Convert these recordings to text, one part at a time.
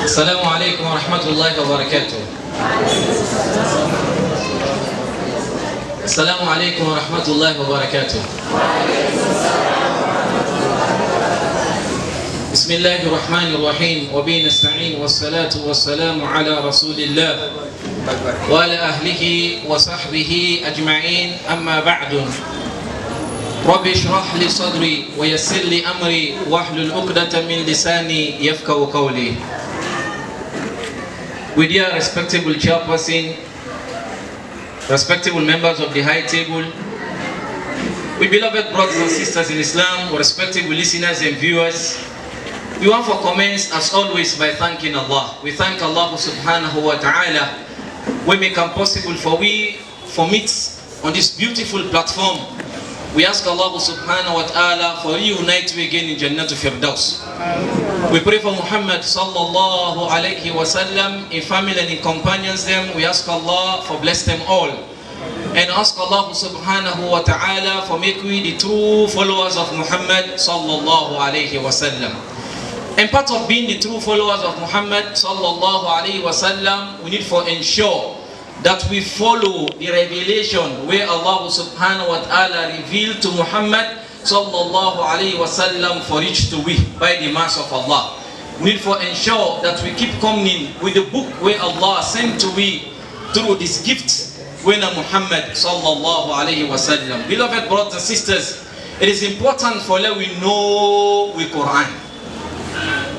السلام عليكم ورحمة الله وبركاته. السلام عليكم ورحمة الله وبركاته. بسم الله الرحمن الرحيم وبه نستعين والصلاة والسلام على رسول الله وعلى أهله وصحبه أجمعين. أما بعد، رب اشرح لي صدري ويسر لي أمري واحلل عقدة من لساني يفقهوا قولي. With dear respectable chairperson, respectable members of the high table, with beloved brothers and sisters in Islam, respectable listeners and viewers, we want for comments as always by thanking Allah. We thank Allah subhanahu wa ta'ala when make it possible for we meet on this beautiful platform. We ask Allah subhanahu wa ta'ala for reunite we again in Jannatul Firdaus. We pray for Muhammad sallallahu alayhi wa sallam, in family and in companions them. We ask Allah for bless them all. And ask Allah subhanahu wa ta'ala for make we the true followers of Muhammad sallallahu alayhi wa sallam. And part of being the true followers of Muhammad sallallahu alayhi wa sallam, we need for ensure that we follow the revelation where Allah subhanahu wa ta'ala revealed to Muhammad sallallahu alayhi wa sallam for each to we by the mercy of Allah. We need for ensure that we keep coming with the book where Allah sent to we through this gift when Muhammad sallallahu alayhi wa sallam. Beloved brothers and sisters, it is important for let we know the Quran.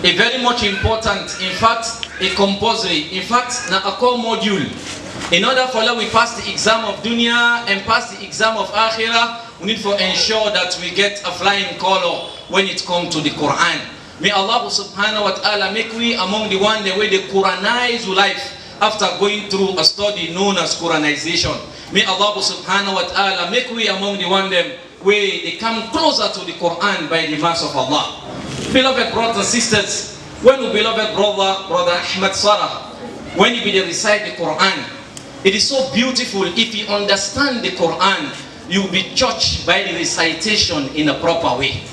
A very much important, in fact, a compulsory, in fact, a core module. In order for that we pass the exam of dunya and pass the exam of akhirah, we need to ensure that we get a flying color when it comes to the Quran. May Allah subhanahu wa ta'ala make we among the one the way they Quranize life after going through a study known as Quranization. May Allah subhanahu wa ta'ala make we among the one them where they come closer to the Quran by the mercy of Allah. Beloved brothers and sisters, when we beloved brother Ahmad Sarah, when he be recite the Quran, it is so beautiful. If you understand the Quran, you will be judged by the recitation in a proper way.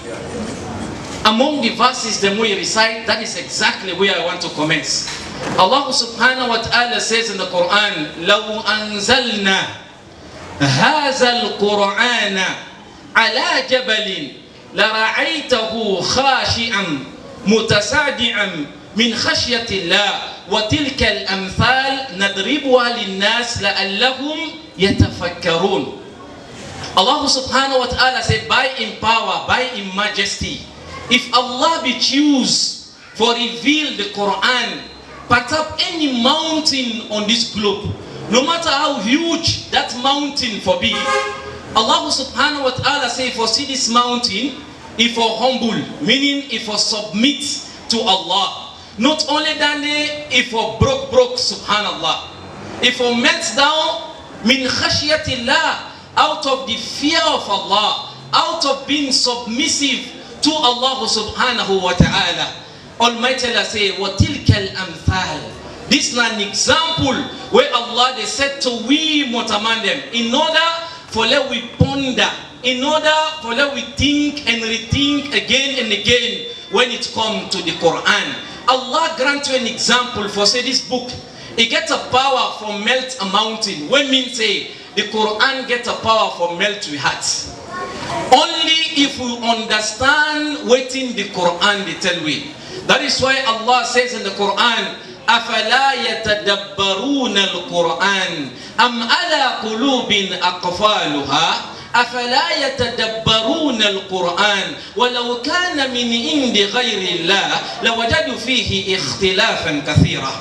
Among the verses that we recite, that is exactly where I want to commence. Allah subhanahu wa ta'ala says in the Quran, لَوْ أَنزَلْنَا هَذَا الْقُرْآنَ عَلَى جَبَلٍ لَرَعَيْتَهُ خَاشِعًا مُتَصَدِعًا مِنْ خَشْيَةِ اللَّهِ وَتِلْكَ الْأَمْثَالِ نَضْرِبُهَا لِلنَّاسِ لَعَلَّهُمْ يَتَفَكَّرُونَ. Allah subhanahu wa ta'ala said, by in power, by in majesty, if Allah be choose for reveal the Quran, put up any mountain on this globe, no matter how huge that mountain for be, Allah subhanahu wa ta'ala say, for see this mountain, if for humble, meaning if for submit to Allah. Not only that, if for broke, subhanallah. If for melt down, min khashyatillah, out of the fear of Allah, out of being submissive to Allah subhanahu wa ta'ala. Almighty Allah say, وَتِلْكَ الْأَمْثَالِ. This is an example where Allah they said to we motaman them, in order for let we ponder, in order for let we think and rethink again and again when it comes to the Quran. Allah grant you an example for say this book. It gets a power for melt a mountain. When means say the Quran gets a power for melt your heart. Only if we understand what in the Quran they tell we. That is why Allah says in the Quran, أَفَلَا يَتَدَبَّرُونَ الْقُرْآنِ أَمْ عَلَى قُلُوبٍ أَقْفَالُهَا أَفَلَا يَتَدَبَّرُونَ الْقُرْآنِ وَلَوْ كَانَ مِنْ عِنْدِ غَيْرِ اللَّهِ لَوَجَدُوا فِيهِ اخْتِلَافًا كَثِيرًا.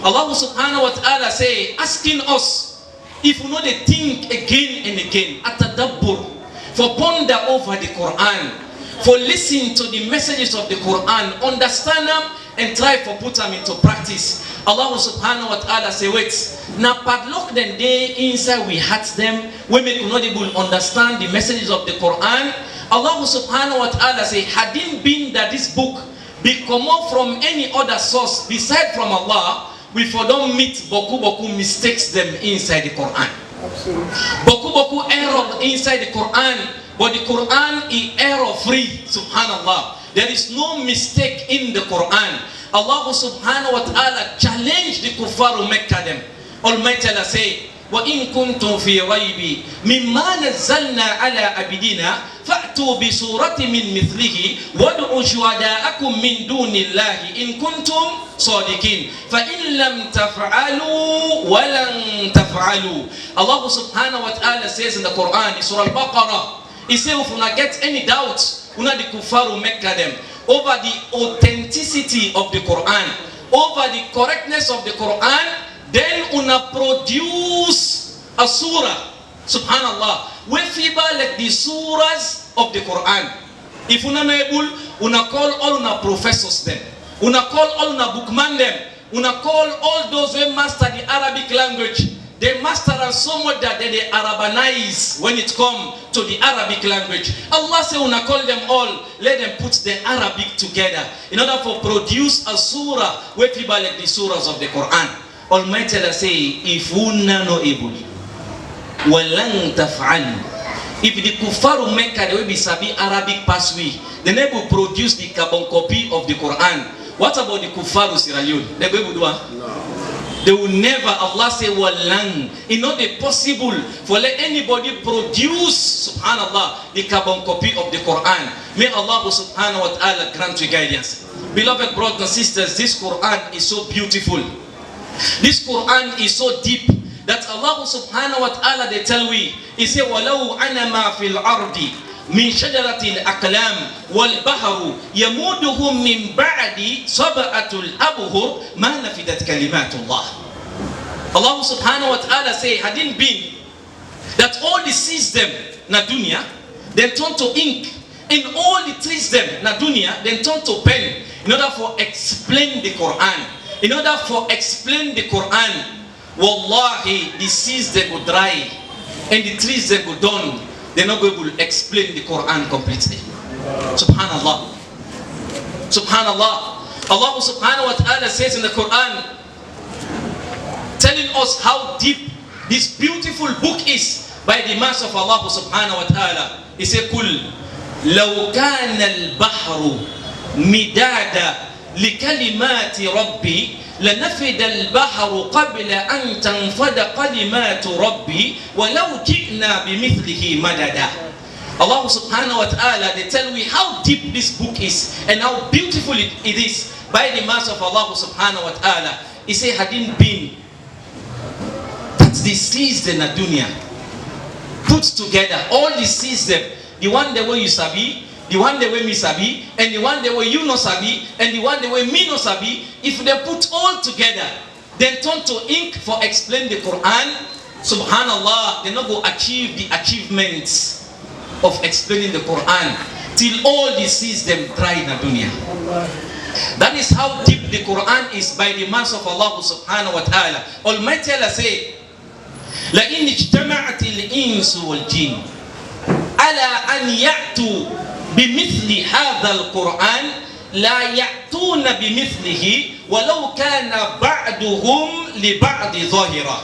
Allah subhanahu wa ta'ala say, asking us if we know they think again and again, atadabbur, for ponder over the Quran, for listen to the messages of the Quran, understand them and try for put them into practice. Allah subhanahu wa ta'ala say, wait, now padlock them day inside we hurt them, we make not able to understand the messages of the Quran. Allah subhanahu wa ta'ala say, hadn't been that this book be come out from any other source beside from Allah, we for don't meet boku mistakes them inside the Quran. Absolutely. Boku error inside the Quran, but the Quran is error free, subhanallah. There is no mistake in the Quran. Allah subhanahu wa ta'ala challenged the kuffar of Mecca them. Almighty Allah say, وَإِن كُنْتُمْ فِي رَيْبٍ مِمَّا نَزَّلْنَا عَلَىٰ عَبْدِنَا فَأْتُوا بِسُورَةٍ مِّن مِّثْلِهِ وَادْعُوا شُهَدَاءَكُم مِّن دُونِ اللَّهِ إِن كُنتُمْ صَادِقِينَ فَإِن لَّمْ تَفْعَلُوا وَلَن تَفْعَلُوا. Allah subhanahu wa ta'ala says in the Quran, in Surah Al-Baqarah, He says, if you get any doubts, you know the kuffar will make them over the authenticity of the Quran, over the correctness of the Quran, then una produce a surah, subhanallah, we feeble like the surahs of the Quran. If una able, una call all una professors them, una call all una bookman them, una call all those who master the Arabic language. They master us so much that they Arabanize when it comes to the Arabic language. Allah say, una call them all, let them put the Arabic together in order to produce a surah where people like the surahs of the Quran. Almighty Allah say, if una no able, walang taf'al. If the kuffar of Mecca, they will be sabi Arabic passway, they never produce the carbon copy of the Quran. What about the kuffar of Sierra Leone? They will do what? They will never. Allah say, walang. It's not possible for let anybody produce, subhanallah, the carbon copy of the Quran. May Allah subhanahu wa ta'ala grant you guidance. Beloved brothers and sisters, this Quran is so beautiful. This Quran is so deep that Allah subhanahu wa ta'ala, they tell we, He say, وَلَوْ أَنَا مَا فِي الْأَرْضِ مِنْ شَجَرَةِ الْأَقْلَامِ وَالْبَحَرُ يَمُودُهُمْ مِنْ بَعْدِ صَبَأَةُ الْأَبْهُرِ مَا نَفِدَتْ كَلِمَاتُ اللَّهِ. Allah subhanahu wa ta'ala say, hadn't been that all the seas them na dunya, then turn to ink, and all the trees them na dunya, then turn to pen, in order for explain the Quran. In order for explain the Quran, wallahi, the seas they go dry and the trees they go down. They're not going to explain the Quran completely. Subhanallah. Subhanallah. Allah subhanahu wa ta'ala says in the Quran, telling us how deep this beautiful book is by the mass of Allah subhanahu wa ta'ala. He said, Kul, law kana al-bahru midada لكلمات ربي لنفد البحر قبل أن تنفد كلمات ربي ولو جئنا بمثله مددا. Allah subhanahu wa ta'ala, they tell me how deep this book is and how beautiful it is by the mass of Allah subhanahu wa ta'ala. He say, hadn't been that the seas in the dunya put together, all the seas them, the one the way you sabi, the one the way me sabi, and the one the way you no sabi, and the one the way me no sabi, if they put all together, then turn to ink for explain the Quran, subhanallah, they not go achieve the achievements of explaining the Quran till all the seas them dry in the dunya. That is how deep the Quran is by the mass of Allah subhanahu wa ta'ala. Almighty Allah say, لَإِنْ اجْتَمَعَتِ الْإِنسُ وَالْجِنُّ عَلَىٰ أَنْ يَأْتُوا بمثل هذا القرآن لا يأتون بمثله ولو كان بعضهم لبعض ظاهرا.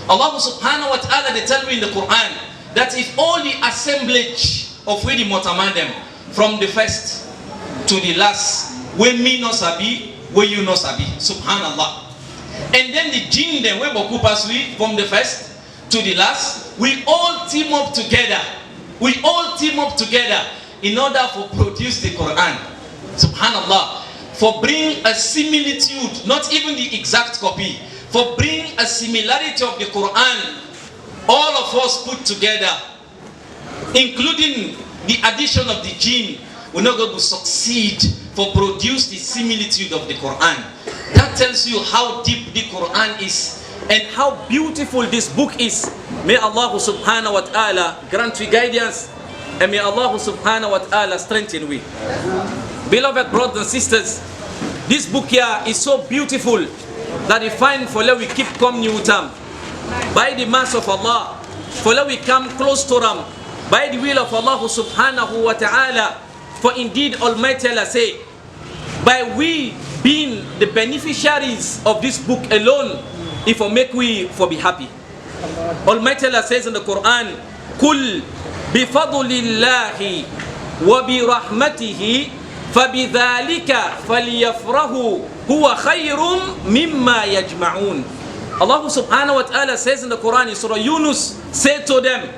Allah subhanahu wa ta'ala, they tell me in the Quran that if all the assemblage of we the Motamandem from the first to the last, we me no sabi, we you no sabi, subhanallah, and then the jinn them we boku pasui from the first to the last, we all team up together, in order to produce the Quran, subhanallah, for bring a similitude, not even the exact copy, for bring a similarity of the Quran, all of us put together, including the addition of the jinn, we're not going to succeed for produce the similitude of the Quran. That tells you how deep the Quran is and how beautiful this book is. May Allah subhanahu wa ta'ala grant you guidance, and may Allah subhanahu wa ta'ala strengthen we. Beloved brothers and sisters, this book here is so beautiful that we find for let we keep coming with them by the mass of Allah, for let we come close to them by the will of Allah subhanahu wa ta'ala. For indeed Almighty Allah say, by we being the beneficiaries of this book alone, if we make we for be happy. Almighty Allah says in the Quran, Kul bifadlillahi wa birahmatihi fabidhalika falyafrahu huwa khayrum mimma yajma'un. Allah subhanahu wa ta'ala says in the Quran in Surah Yunus, say to them,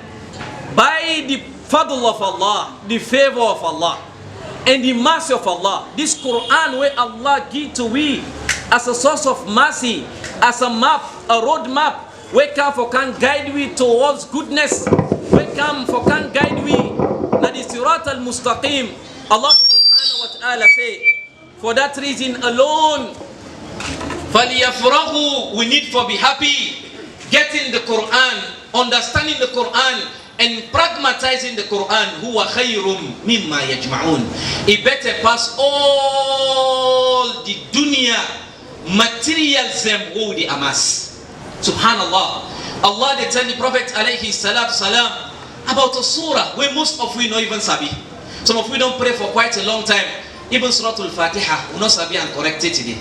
by the fadl of Allah, the favor of Allah, and the mercy of Allah, this Quran where Allah give to we as a source of mercy, as a map, a road map, where come for can guide we towards goodness, where come for can guide we na the sirat al-mustaqim. Allah subhanahu wa ta'ala say, for that reason alone, فَلْيَفْرَغُوا, we need to be happy, getting the Quran, understanding the Quran, and pragmatizing the Quran. Huwa khayrum mimma yajma'un. It better pass all the dunya materialism who they amass. Subhanallah. Allah they tell the Prophet alayhi salatu salam about a surah where most of we not even sabi. Some of we don't pray for quite a long time. Even Surah Al-Fatiha, we not sabi and correct it today.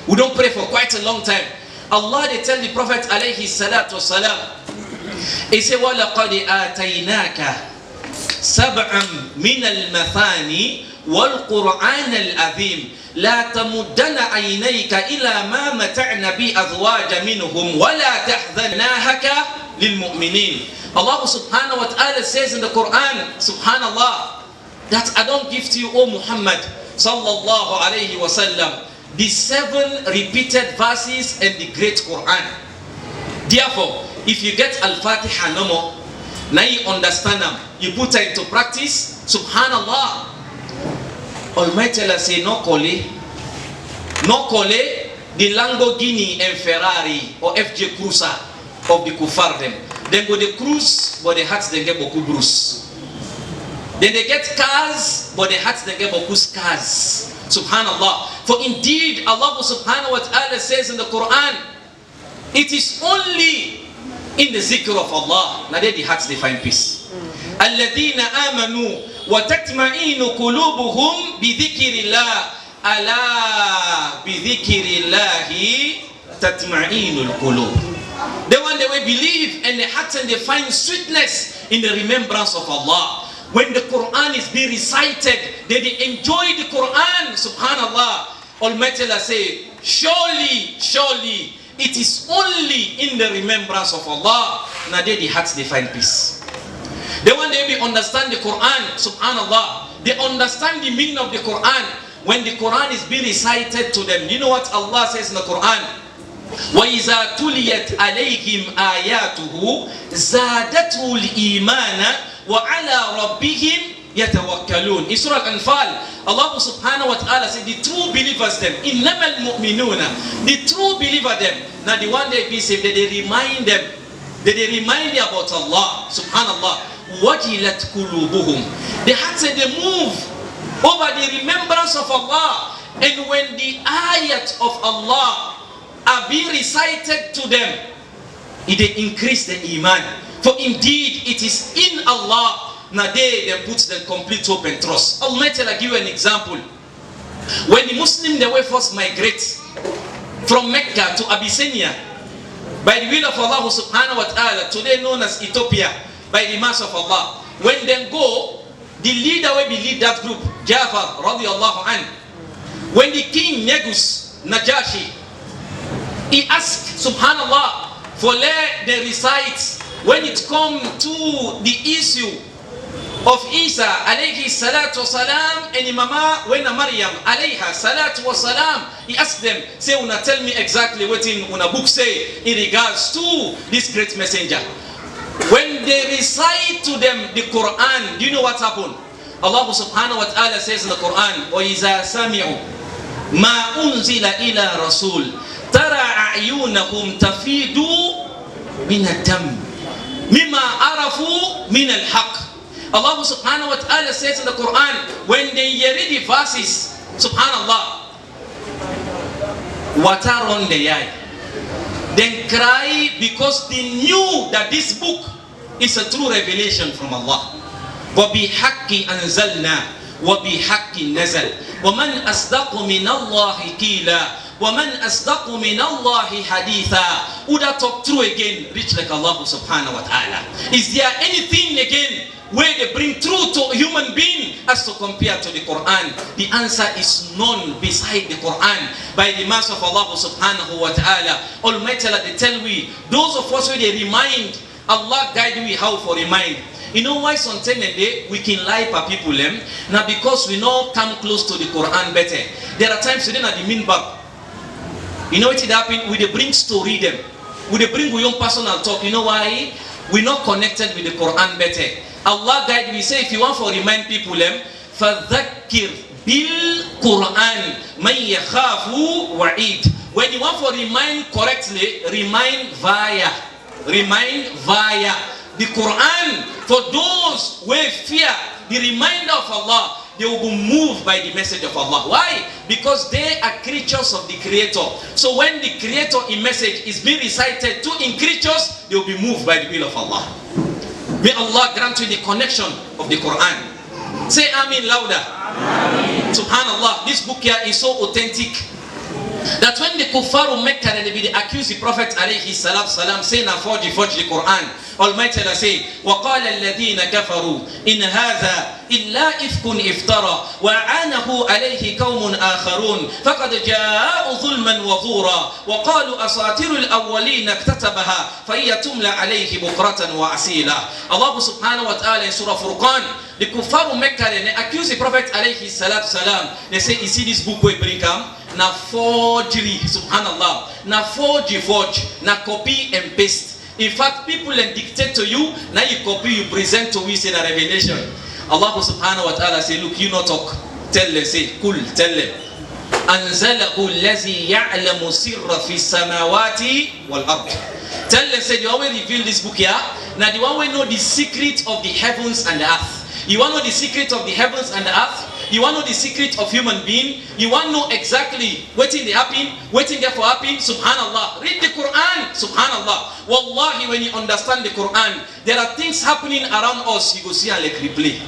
We don't pray for quite a long time. Allah they tell the Prophet alayhi salatu salam, he said, وَلَقَدْ آتَيْنَاكَ سَبْعًا مِنَ الْمَثَانِي وَالْقُرْآنَ الْعَظِيمِ لَا تَمُدَّنَ عَيْنَيْكَ إِلَى مَا مَتَعْنَ بِأَزْوَاجَ مِنْهُمْ وَلَا تَحْزَنَاهَكَ لِلْمُؤْمِنِينَ. Allah subhanahu wa ta'ala says in the Quran, subhanallah, that I don't give to you, O Muhammad sallallahu alayhi wa sallam, the 7 repeated verses in the great Quran. Therefore, if you get Al-Fatiha no more, now you understand them, you put it into practice, subhanallah, Almighty Allah say, no call the Lamborghini and Ferrari or FJ Cruiser of the kuffar them. Then go the cruise, but the hearts they get boku bruise. Then they get cars, but the hearts they get boku scars. Subhanallah. For indeed, Allah subhanahu wa ta'ala says in the Quran, it is only in the zikr of Allah now the hearts they find peace. الَّذِينَ آمَنُوا وَتَطْمَئِنُّ قُلُوبُهُمْ بِذِكْرِ اللَّهِ أَلَا بِذِكْرِ اللَّهِ تَطْمَئِنُّ الْقُلُوبُ. The one that we believe and the hearts and they find sweetness in the remembrance of Allah. When the Quran is being recited, they enjoy the Quran. Subhanallah. Almighty Allah say, surely it is only in the remembrance of Allah now the hearts they find peace. The one they understand the Quran, subhanallah, they understand the meaning of the Quran. When the Quran is being recited to them, you know what Allah says in the Quran? وَإِذَا تُلِيَتْ عَلَيْهِمْ آيَاتُهُ زَادَتْهُ الْإِيمَانَ وَعَلَى رَبِّهِمْ يَتَوَكَّلُونَ. In Surah Al-Anfal, Allah subhanahu wa ta'ala said, the true believers them, إِنَّمَا الْمُؤْمِنُونَ, the true believer them, now the one they be saved, they remind them, they remind them about Allah, subhanallah. وَجِلَتْ قُلُوبُهُمْ, the hearts and they move over the remembrance of Allah. And when the ayat of Allah are being recited to them, it increase the iman. For indeed it is in Allah now they put the complete hope and trust. Almighty Allah give you an example. When the Muslims they were first migrate from Mecca to Abyssinia by the will of Allah subhanahu wa ta'ala, today known as Ethiopia, by the mercy of Allah, when they go, the leader will lead that group, Jafar radiallahu anhu. When the king Negus Najashi, he asked subhanallah for let they recite when it come to the issue of Isa alayhi salatu wasalam and Mama when Maryam alayha salatu wasalam, he asked them, say una tell me exactly what in una book say in regards to this great messenger. When they recite to them the Quran, do you know what happened? Allah subhanahu wa ta'ala says in the Quran, وَإِذَا سَمِعُوا مَا أُنزِلَ إِلَى رَسُولٍ تَرَى أَعْيُنَهُمْ تَفِيدُ مِنَ الدَّمِّ مِمَّا عَرَفُوا مِنَ الْحَقِّ. Allah subhanahu wa ta'ala says in the Quran, when they hear the verses, subhanallah, water on the eye, then cry because they knew that this book is a true revelation from Allah. وَبِحَقِّ أَنزَلْنَا وَبِحَقِّ نَزَلْ وَمَنْ أَصْدَقُ مِنَ اللَّهِ قِيلًا وَمَنْ أَصْدَقُ مِنَ اللَّهِ حَدِيثًا. Who that talk true again, rich like Allah subhanahu wa ta'ala? Is there anything again where they bring truth to a human being as to compare to the Quran? The answer is none beside the Quran. By the mercy of Allah subhanahu wa ta'ala, Almighty Allah, they tell we, those of us where they remind, Allah guide we how for remind. You know why sometimes we can lie for people now because we know come close to the Quran better. There are times we didn't have the minbar. You know what it happened? We they bring story them. We they bring we own personal talk. You know why? We're not connected with the Quran better. Allah guide we say if you want to remind people فَذَكِّرْ بِالْقُرْآنِ مَنْ يَخَافُ وَعِيدٍ. When you want to remind correctly, remind via the Quran. For those who fear the reminder of Allah, they will be moved by the message of Allah. Why? Because they are creatures of the Creator. So when the Creator in message is being recited to in creatures, they will be moved by the will of Allah. May Allah grant you the connection of the Quran. Say Amin louder. Amin. Subhanallah, this book here is so authentic that when the kuffar of Mecca and they accuse the Prophet alayhi salam saying forge the Quran, Almighty Allah say, وَقَالَ الَّذِينَ كَفَرُوا إِنْ هَذَا إِلَّا إِفْكٌ إِفْتَرَى وَعَانَهُ عَلَيْهِ قَوْمٌ آخَرُونَ فَقَدْ جَاءُوا ظُلْمًا وَزُورًا وَقَالُوا أَسَاطِيرُ الْأَوَّلِينَ اكْتَتَبَهَا فَهِيَ تُمْلَى عَلَيْهِ بُكْرَةً وَأَصِيلًا. Allah subhanahu wa ta'ala in Surah Furqan, the kuffar of Mecca they accuse the Prophet alayhi salam. They say, you see this book we bring come? Na forgery, subhanallah. Na forge, na copy and paste. In fact, people and dictate to you, now you copy, you present to us in a revelation. Allah subhanahu wa ta'ala say, look, you not talk. Tell them, say, cool, tell them. أَنزَلَهُ الَّذِي يَعْلَمُ سِرَّ فِي السَّمَاوَاتِ وَالْأَرْضِ. Tell them, say, the one who reveal this book here, now the one who know the secret of the heavens and the earth. You want to know the secret of the heavens and the earth? You want to know the secret of human being? You want to know exactly what they happen, what they for happen? Subhanallah. Read the Quran. Subhanallah. Wallahi, when you understand the Quran, there are things happening around us. You go see and like replay.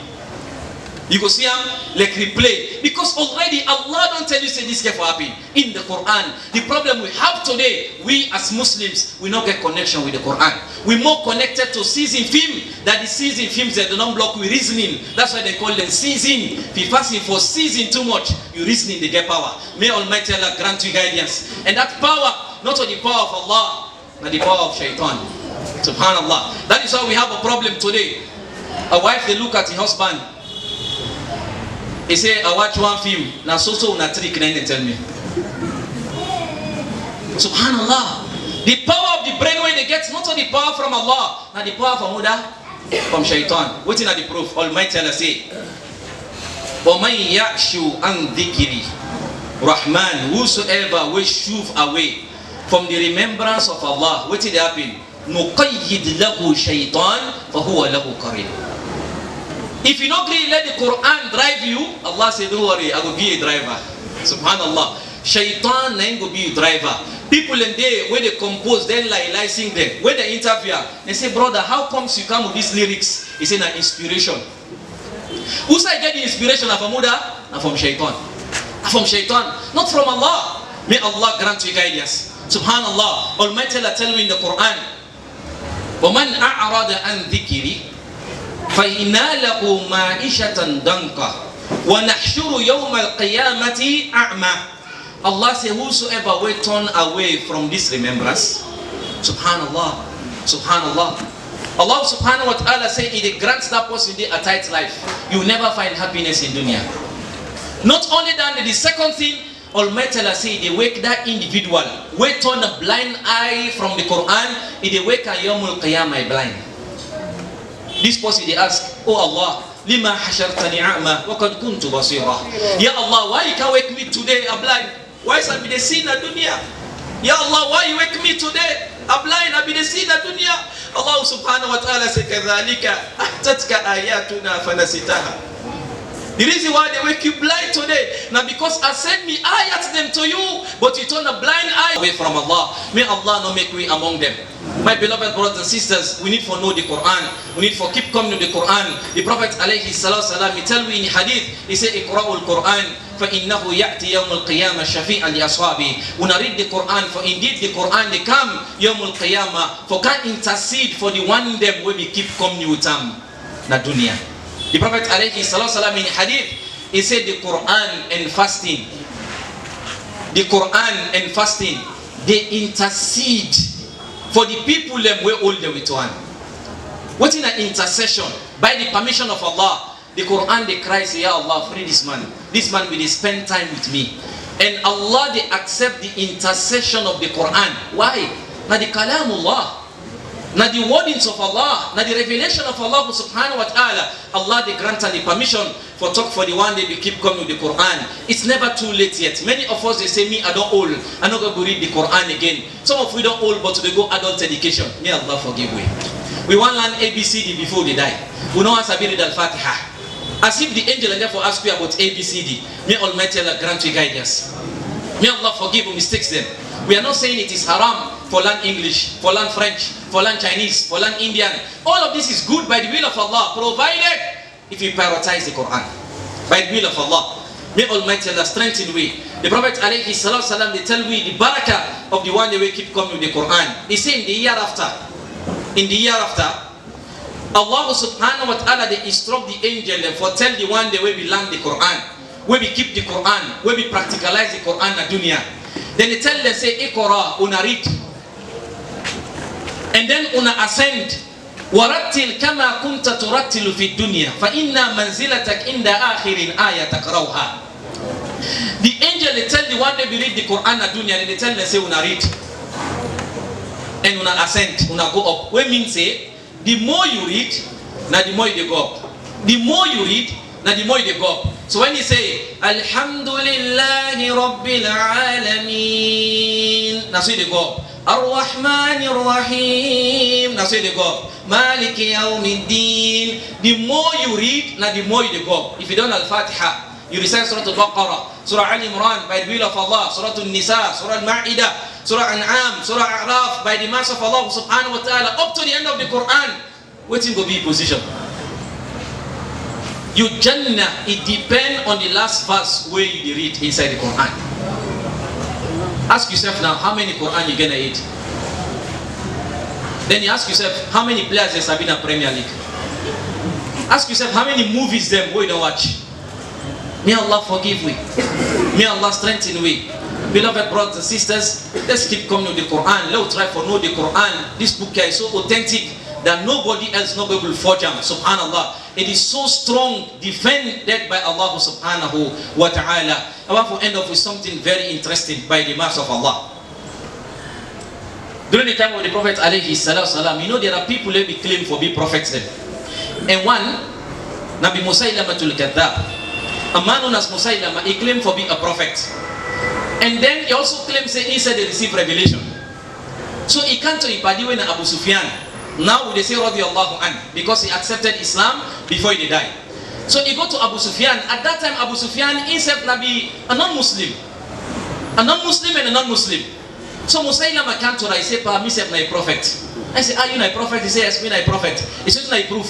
You go see them like replay. Because already Allah don't tell you say this for happen in the Quran. The problem we have today, we as Muslims, we not get connection with the Quran. We're more connected to season film than the season films that do not block with reasoning. That's why they call them season. If you're fasting for season too much, you reasoning, they get power. May Almighty Allah grant you guidance. And that power, not the power of Allah, but the power of shaitan. Subhanallah. That is why we have a problem today. A wife, they look at her husband. He say, I watch one film. Now so na trick na they tell me. Subhanallah. The power of the brain when they get not only the power from Allah, now the power from Huda, from shaitan. What is the proof? Almighty Allah say, وَمَنْ يَعْشُ عَنْ ذِكِرِ Rahman, whosoever will shove away from the remembrance of Allah, what did happen? نُقَيِّدْ لَهُ شَيْطَانٍ فَهُوَ لَهُ قَرِينٌ. If you don't really let the Quran drive you, Allah say, don't worry, I will be a driver. Subhanallah. Shaitan ain't going to be a driver. People in there, when they compose, then like sing them. When they interview, they say, brother, how comes you come with these lyrics? He said, an inspiration. Who say get the inspiration from Muda? From Shaitan. From Shaitan. Not from Allah. May Allah grant you guidance. Subhanallah. Almighty Allah tell you in the Quran, وَمَنْ أَعْرَضَ عَنْ ذِكِرِ فَإِنَّ لَهُ مَعِيشَةً دَنْكَ وَنَحْشُرُ يَوْمَ الْقِيَامَةِ أَعْمَى. Allah says, whosoever will turn away from this remembrance, subhanallah, subhanallah. Allah subhanahu wa ta'ala say, it grants that person a tight life. You will never find happiness in dunya. Not only that, the second thing, Almighty Allah say, they wake that individual, will turn a blind eye from the Quran, they wake a yawmul qiyamah blind. This person they ask, oh Allah, lima hashartani a'ma wa qad kuntu basira. Ya Allah, why you can't wake me today a blind? Why is I be the sin of dunya? Ya Allah, why you wake me today a blind? I be the sin of dunya. Allah subhanahu wa ta'ala say, kadhalika ahtatka ayatuna fanasitaha. The reason why they wake you blind today, now because I send me ayat them to you, but you turn a blind eye away from Allah. May Allah not make we among them. My beloved brothers and sisters, we need to know the Quran. We need to keep coming to the Quran. The Prophet alayhi salatu salam, he tell me in hadith, he say, Iqra'ul Quran, فَإِنَّهُ يَأْتِي يَوْمُ الْقِيَامَةِ شَفِيعًا لِأَصْحَابِهِ. When I read the Quran, for indeed the Quran, they come, يَوْمُ الْقِيَامَةِ, for can intercede for the one them where we keep coming with them, na dunya. The Prophet alayhi salatu salam in hadith, he said the Quran and fasting, the Quran and fasting, they intercede for the people them where all the with one. What in an intercession? By the permission of Allah, the Quran they cry, say, Ya Allah, free this man. This man will spend time with me. And Allah they accept the intercession of the Quran. Why? Na the kalamullah, na the wordings of Allah, na the revelation of Allah subhanahu wa ta'ala. Allah they grant the permission for talk for the one day we keep coming with the Quran. It's never too late yet. Many of us they say, me I don't old, I'm not going to read the Quran again. Some of we don't old, but we go adult education. May Allah forgive we. We want to learn ABCD before they die. We know how to read Al-Fatiha. As if the angel and therefore ask you about ABCD. May Almighty Allah grant you guidance. May Allah forgive who mistakes them. We are not saying it is haram for learn English, for learn French, for learn Chinese, for learn Indian. All of this is good by the will of Allah, provided if you prioritize the Quran. By the will of Allah. May Almighty Allah strengthen we. The Prophet alayhi salatu salam, they tell we the barakah of the one that we keep coming with the Quran. He say in the year after, Allah subhanahu wa ta'ala they instruct the angel and foretell the one the way we learn the Quran, where we keep the Quran, where we practicalize the Quran na dunya. Then they tell them, say, Iqra, una read. And then una ascend. Warattil kama kunta turattilu fi dunya. Fa inna manzilatak inda akhirin ayat takrauha. The angel they tell the one they read the Quran na dunya, and they tell them, say, una read. And una ascend, una go up. What means say, the more you read, now the more you go up. The more you read, now the more you go up. So when you say, Alhamdulillahi Rabbil Alameen, now so you go up. Ar-Rahmanir Rahim, now so you go up. Maliki Yawmiddin. The more you read, now the more you go up. If you don't Al-Fatiha, you recite Surah Al-Baqarah, Surah Al-Imran by the will of Allah, Surah Al-Nisa, Surah Al-Ma'idah, Surah An'am, Surah A'raf, by the mercy of Allah subhanahu wa ta'ala, up to the end of the Quran, waiting to be position. Your Jannah, it depends on the last verse where you read inside the Quran. Ask yourself now, how many Quran you gonna eat? Then you ask yourself, how many players there's been in Premier League? Ask yourself, how many movies them we don't watch? May Allah forgive we. May Allah strengthen we. Beloved brothers and sisters, let's keep coming to the Quran. Let's try to know the Quran. This book is so authentic that nobody else will be able to forge them. Subhanallah. It is so strong, defended by Allah subhanahu wa ta'ala. I want to end up with something very interesting by the mercy of Allah. During the time of the Prophet alayhi salam, you know there are people who claim for be prophets then. And one, Nabi Musaylamatul Kadhab. A man known as Musaylama, he claimed for being a prophet. And then he also claims that he said he received revelation. So he came to Ibadiwe and Abu Sufyan. Now they say radiyallahu an, because he accepted Islam before he died. So he go to Abu Sufyan. At that time Abu Sufyan himself Nabi a non-Muslim. A non-Muslim and a non-Muslim. So Musaylama came to her, he said, "Pa, me say na a prophet." I said, "Are you na a prophet?" He said, "Yes, me na a prophet." He said, "Na a proof."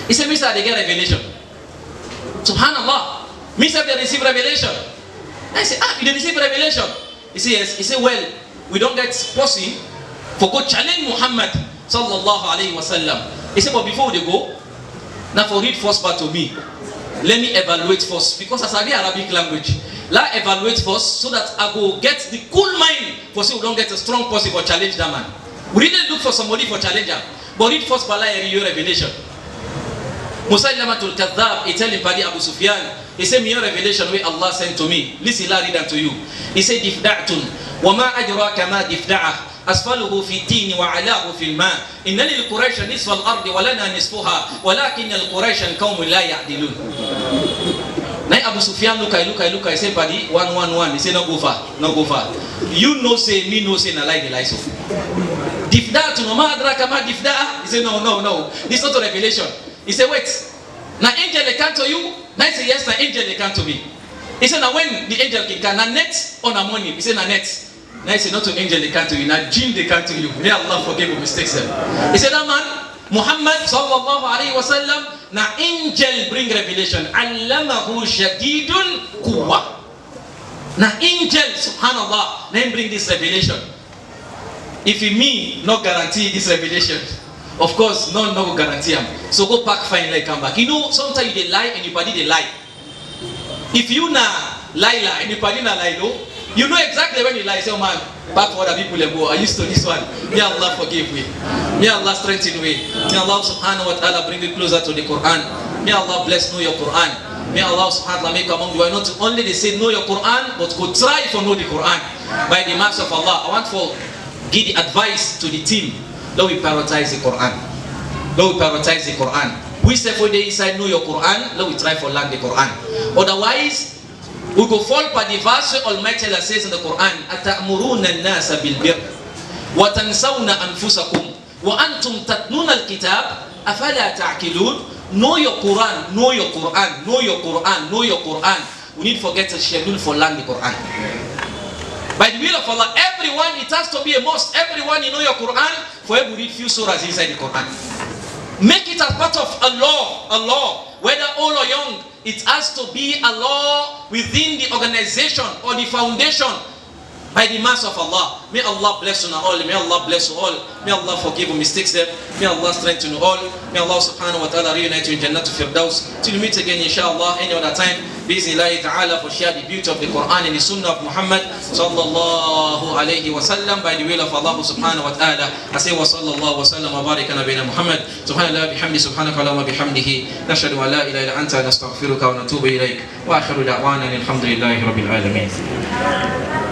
He said, "Me say they get revelation." Subhanallah. Me say they receive revelation. I said, you didn't receive revelation? He said, yes. He said, well, we don't get person for go challenge Muhammad sallallahu alayhi wa sallam. He said, but before they go, now for read first part to me. Let me evaluate first, because as I read Arabic language, let evaluate first so that I go get the cool mind for so we don't get a strong person for challenge that man. We didn't look for somebody for challenger, but read first Bala your revelation. Musaylamatul Kadhab, he tell him Padi Abu Sufyan, he said, me your revelation where Allah sent to me. Listen, I read that to you. He said, Difda'tun, wa ma ajraka ma difda'ah. أسفله في التين وعلاه في الماء إن للقريش نصف الأرض ولنا نصفها ولكن القريش قوم لا يعدلون. Now Abu Sufyan look, I say, Padi, 111. He say, no go far. You know say, me no say, na lie the lie so. Difda'tun, wa ma adraka ma difda'ah. He say, no. This is not a revelation. He said, wait. Now angel they come to you. Now he said, yes, the angel they come to me. He said, now when the angel can come, na net or na money? He said, na net. Now he said, not to angel they come to you, na jinn they come to you. May Allah forgive your mistakes. He said, that man, Muhammad sallallahu alayhi wa sallam, na angel bring revelation. Allamahu shadidun quwwa. Na angel, subhanallah, then bring this revelation. If you me not guarantee this revelation, of course, no guarantee him. So go pack fine like come back. You know, sometimes they lie and you body they lie. If you na lie and you body na lie, no, you know exactly when you lie. Say, oh man, back for other people and go. I used to this one. May Allah forgive me. May Allah strengthen me. May Allah subhanahu wa ta'ala bring you closer to the Quran. May Allah bless know your Quran. May Allah subhanahu wa ta'ala make among you not only they say know your Quran, but go try for know the Quran. By the mercy of Allah, I want for give the advice to the team. Let we prioritize the Quran. Let we prioritize the Quran. We say for the inside know your Quran, let we try for learn the Quran. Otherwise, we go fall by the verse Almighty that says in the Quran, Atamuruna an-nasa bil birr wa tansawna anfusakum wa antum tatluna al-kitab afala ta'qilun. Know your Quran, know your Quran, know your Quran, know your Quran. We need to forget to schedule for learn the Quran. By the will of Allah, everyone, it has to be a must. Everyone, you know your Quran, for every read few surahs inside the Quran. Make it as part of a law, whether old or young, it has to be a law within the organization or the foundation. By the mercy of Allah, may Allah bless you all. May Allah bless you all. May Allah forgive your mistakes there. May Allah strengthen you all. May Allah subhanahu wa ta'ala reunite you in Jannat Firdaus. Till we meet again, inshallah, any other time. Bismillah ta'ala, for share the beauty of the Quran and the Sunnah of Muhammad sallallahu alayhi wa sallam. By the will of Allah subhanahu wa ta'ala, I say wa sallallahu wa sallam wa barika nabina Muhammad. Subhanallah bihamdi subhanaka Allahumma bihamdihi. Nashhadu an la ilaha illa anta nastaghfiruka wa natubu ilayk. Wa akhiru da'wana alhamdulillahi rabbil alamin.